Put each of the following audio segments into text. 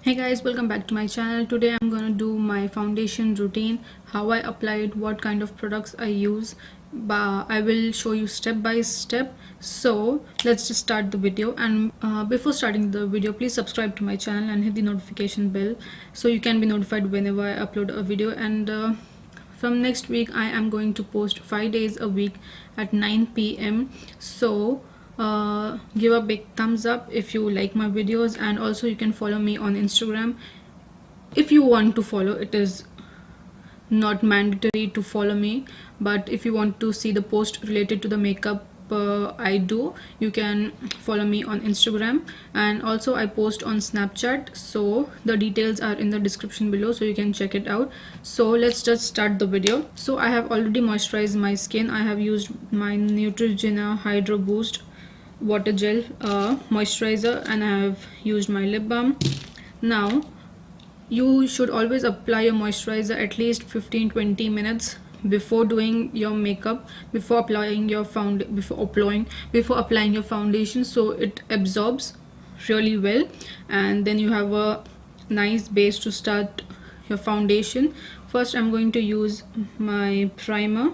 Hey guys, welcome back to my channel. Today I'm gonna do my foundation routine, how I apply it, what kind of products I use. I will show you step by step. So let's just start the video. And before starting the video, please subscribe to my channel and hit the notification bell so you can be notified whenever I upload a video. And from next week I am going to post 5 days a week at 9 p.m. So give a big thumbs up if you like my videos, and also you can follow me on Instagram if you want to follow. It is not mandatory to follow me, but if you want to see the post related to the makeup I do, you can follow me on Instagram. And also I post on Snapchat, so the details are in the description below, so you can check it out. So let's just start the video. So I have already moisturized my skin. I have used my Neutrogena Hydro Boost water gel moisturizer, and I have used my lip balm. Now you should always apply your moisturizer at least 15-20 minutes before doing your makeup, before applying your foundation, so it absorbs really well, and then you have a nice base to start your foundation. First I'm going to use my primer.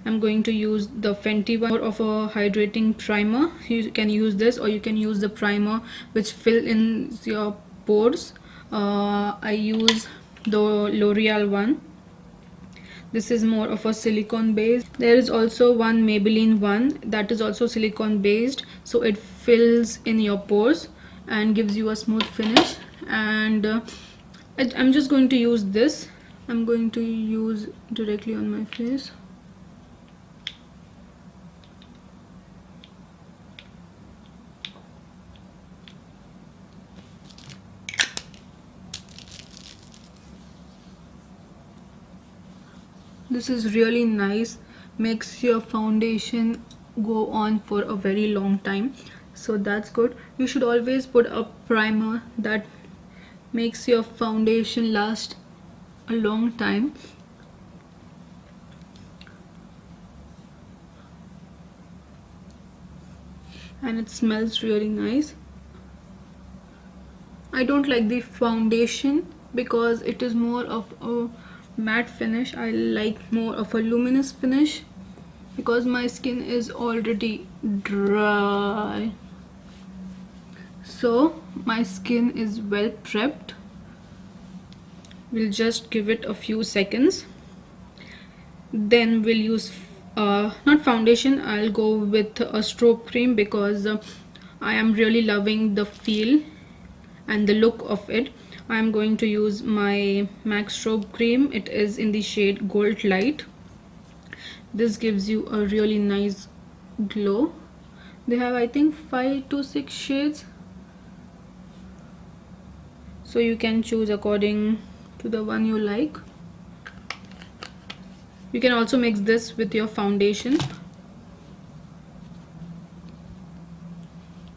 I'm going to use the Fenty one, more of a hydrating primer. You can use this, or you can use the primer which fill in your pores. I use the L'Oreal one. This is more of a silicone based. There is also one Maybelline one that is also silicone based, so it fills in your pores and gives you a smooth finish. And I'm just going to use this. I'm going to use directly on my face. This is really nice, makes your foundation go on for a very long time, so that's good. You should always put a primer that makes your foundation last a long time. And it smells really nice. I don't like the foundation because it is more of a matte finish. I like more of a luminous finish because my skin is already dry. So my skin is well prepped. We'll just give it a few seconds. Then we'll use not foundation, I'll go with a strobe cream because I am really loving the feel and the look of it. I'm going to use my MAC strobe cream. It is in the shade Goldlite. This gives you a really nice glow. They have, I think, 5 to 6 shades, so you can choose according to the one you like. You can also mix this with your foundation.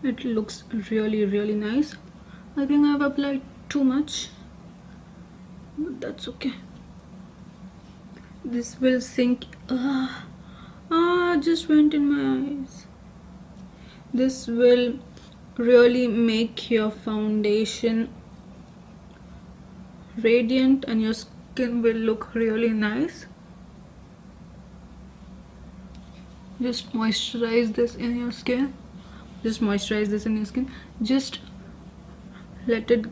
It looks really nice. I think I've applied too much, but that's okay. This will sink. Just went in my eyes. This will really make your foundation radiant and your skin will look really nice. Just moisturize this in your skin. Just let it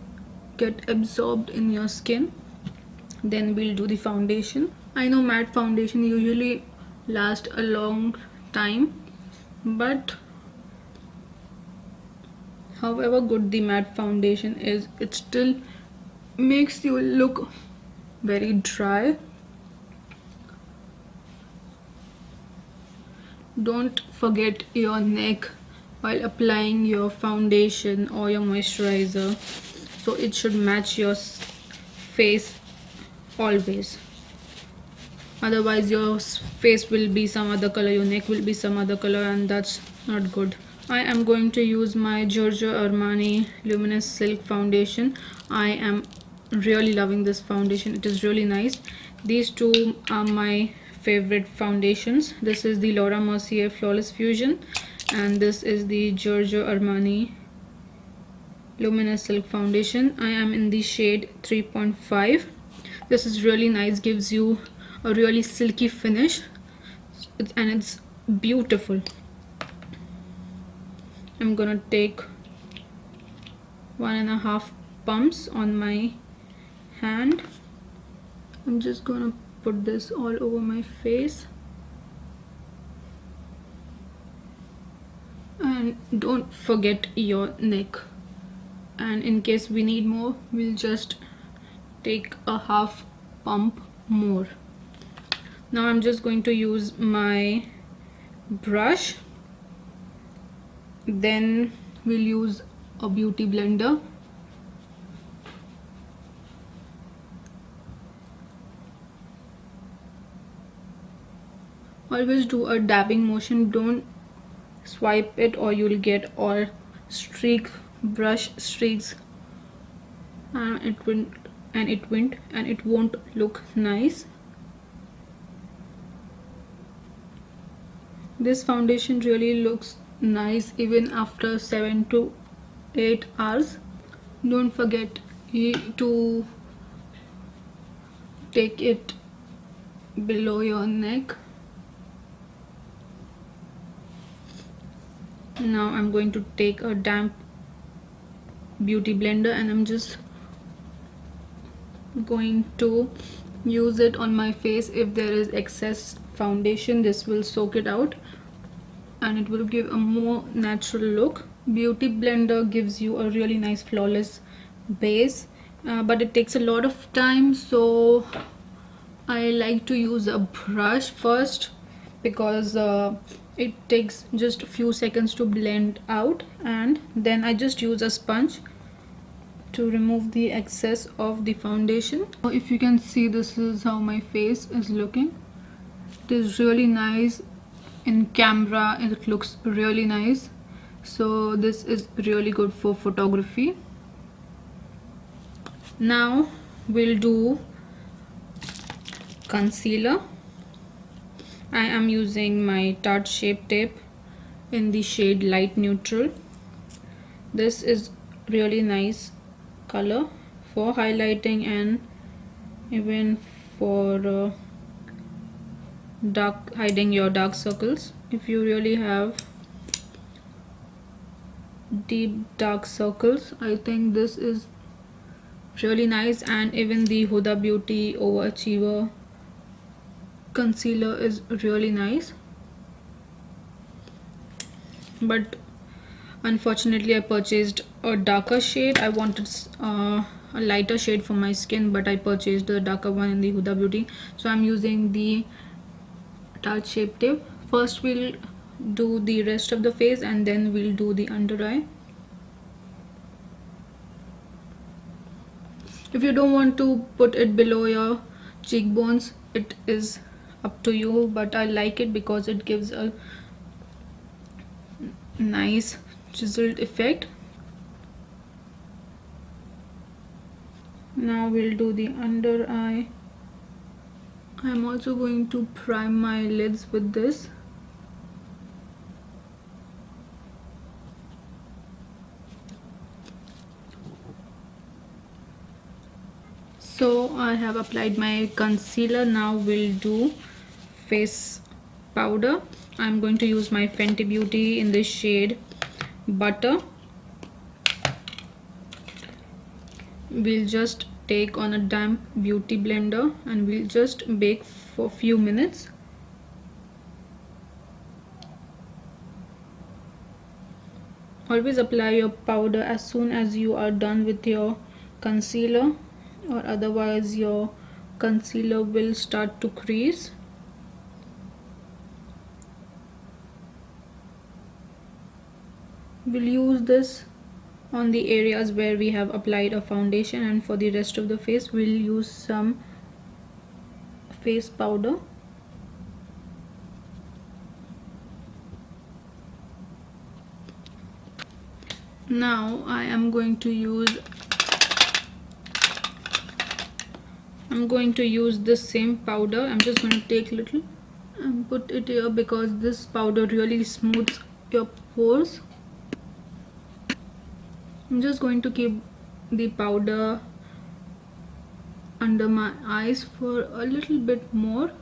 get absorbed in your skin. Then we'll do the foundation. I know matte foundation usually lasts a long time, but however good the matte foundation is, it still makes you look very dry. Don't forget your neck while applying your foundation or your moisturizer, so it should match your face always. Otherwise your face will be some other color, your neck will be some other color, and that's not good. I am going to use my Giorgio Armani Luminous Silk Foundation. I am really loving this foundation. It is really nice. These two are my favorite foundations. This is the Laura Mercier Flawless Fusion, and this is the Giorgio Armani Luminous Silk Foundation. I am in the shade 3.5. This is really nice, gives you a really silky finish, and it's beautiful. I'm gonna take 1.5 pumps on my hand. I'm just gonna put this all over my face. And don't forget your neck. And in case we need more, we'll just take a half pump more. Now I'm just going to use my brush. Then we'll use a beauty blender. Always do a dabbing motion, don't swipe it or you'll get all brush streaks, and it won't look nice. This foundation really looks nice even after 7 to 8 hours. Don't forget to take it below your neck. Now I'm going to take a damp beauty blender and I'm just going to use it on my face. If there is excess foundation, this will soak it out and it will give a more natural look. Beauty blender gives you a really nice flawless base, but it takes a lot of time, so I like to use a brush first because it takes just a few seconds to blend out, and then I just use a sponge to remove the excess of the foundation. If you can see, this is how my face is looking. It is really nice in camera, it looks really nice, so this is really good for photography. Now we'll do concealer. I am using my Tarte Shape Tape in the shade light neutral. This is really nice color for highlighting and even for hiding your dark circles. If you really have deep dark circles, I think this is really nice. And even the Huda Beauty Overachiever concealer is really nice, but unfortunately I purchased a darker shade. I wanted a lighter shade for my skin, but I purchased the darker one in the Huda Beauty, so I'm using the Tarte Shape Tape. First we'll do the rest of the face and then we'll do the under eye. If you don't want to put it below your cheekbones, it is up to you, but I like it because it gives a nice chiseled effect. Now we'll do the under eye. I'm also going to prime my lids with this. So I have applied my concealer. Now we'll do face powder. I'm going to use my Fenty Beauty in the shade Butter. We'll just take on a damp beauty blender and we'll just bake for a few minutes. Always apply your powder as soon as you are done with your concealer, or otherwise your concealer will start to crease. We'll use this on the areas where we have applied a foundation, and for the rest of the face we'll use some face powder. Now I am going to use this same powder. I'm just going to take a little and put it here because this powder really smooths your pores. I'm just going to keep the powder under my eyes for a little bit more,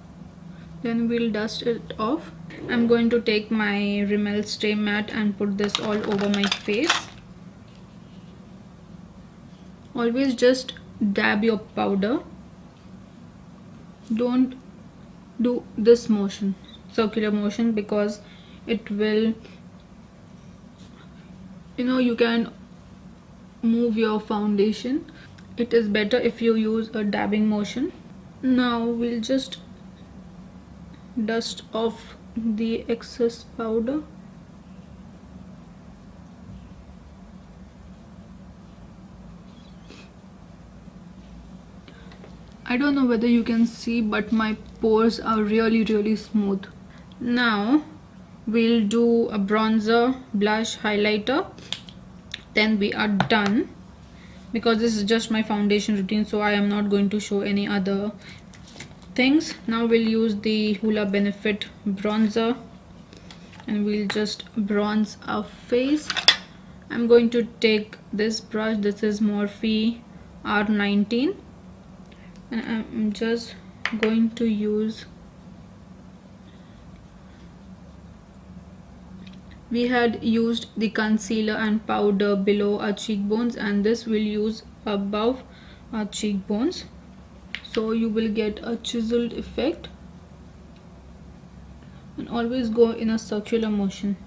then we'll dust it off. I'm going to take my Rimmel Stay Matte and put this all over my face. Always just dab your powder. Don't do this motion, circular motion, because it will, you can move your foundation. It is better if you use a dabbing motion. Now we'll just dust off the excess powder. I don't know whether you can see, but my pores are really smooth. Now we'll do a bronzer, blush, highlighter, then we are done. Because this is just my foundation routine, so I am not going to show any other things. Now we'll use the Hoola Benefit bronzer and we'll just bronze our face. I'm going to take this brush. This is Morphe R19 and I'm just going to use, we had used the concealer and powder below our cheekbones, and this will use above our cheekbones, so you will get a chiseled effect. And always go in a circular motion,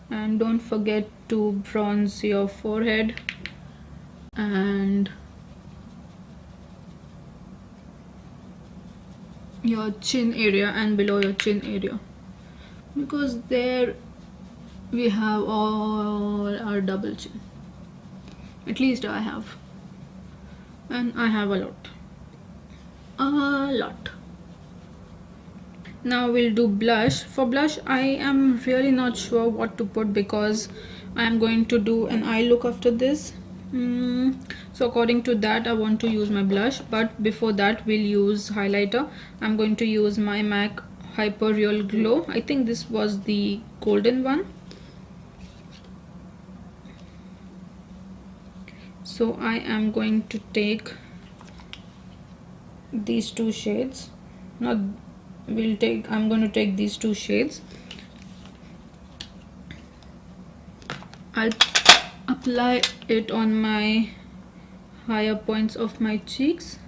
and don't forget to bronze your forehead and your chin area and below your chin area, because there we have all our double chin. At least I have, and I have a lot. Now we'll do blush. For blush I am really not sure what to put, because I am going to do an eye look after this. So according to that I want to use my blush, but before that we'll use highlighter. I'm going to use my MAC Hyper Real Glow. I think this was the golden one. So I am going to take these two shades. I'm going to take these two shades. I'll apply it on my higher points of my cheeks.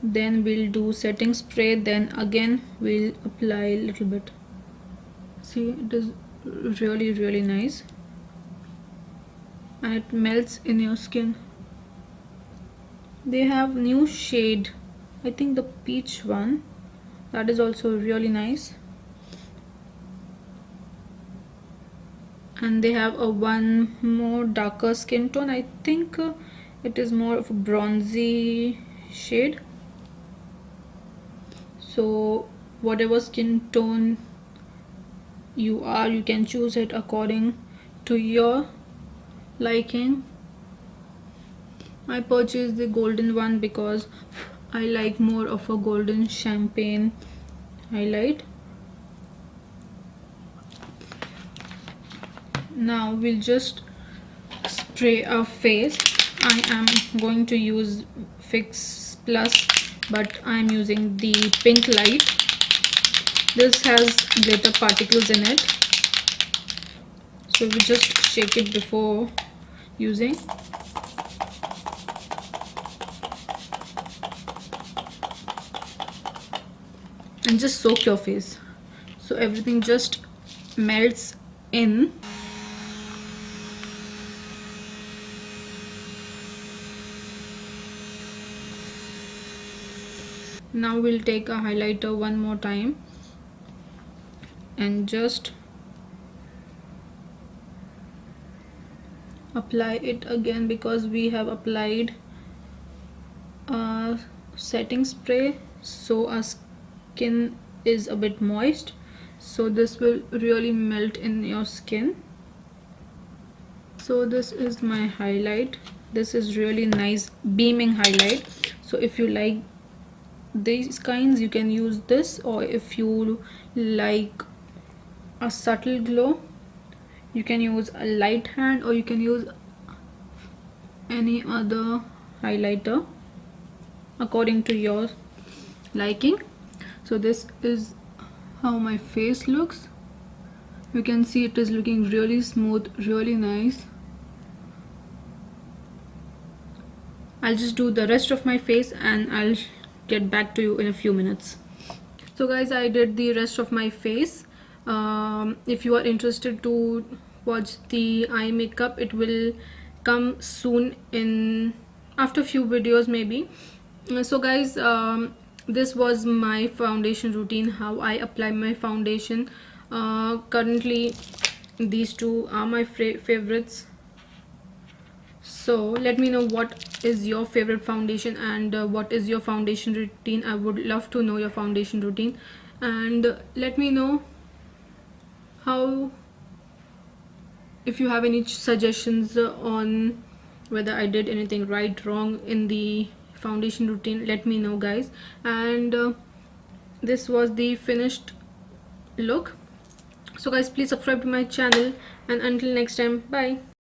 Then we'll do setting spray, then again we'll apply a little bit. See, it is really nice and it melts in your skin. They have new shade, I think the peach one, that is also really nice. And they have a one more darker skin tone. I think it is more of a bronzy shade. So whatever skin tone you are, you can choose it according to your liking. I purchased the golden one because I like more of a golden champagne highlight. Now we'll just spray our face. I am going to use Fix Plus, but I am using the pink light. This has glitter particles in it, so we just shake it before using. And just soak your face so everything just melts in. Now we'll take a highlighter one more time and just apply it again, because we have applied a setting spray, so our skin is a bit moist, so this will really melt in your skin. So this is my highlight. This is really nice beaming highlight, so if you like these kinds you can use this, or if you like a subtle glow You can use a light hand or you can use any other highlighter according to your liking. So this is how my face looks. You can see it is looking really smooth, really nice. I'll just do the rest of my face and I'll get back to you in a few minutes. So guys, I did the rest of my face. If you are interested to watch the eye makeup, it will come soon in after few videos maybe. So guys, this was my foundation routine, how I apply my foundation. Currently these two are my favorites. So let me know what is your favorite foundation and what is your foundation routine. I would love to know your foundation routine, and let me know how, if you have any suggestions on whether I did anything right, wrong in the foundation routine. Let me know guys. And this was the finished look. So guys, please subscribe to my channel, and until next time, bye.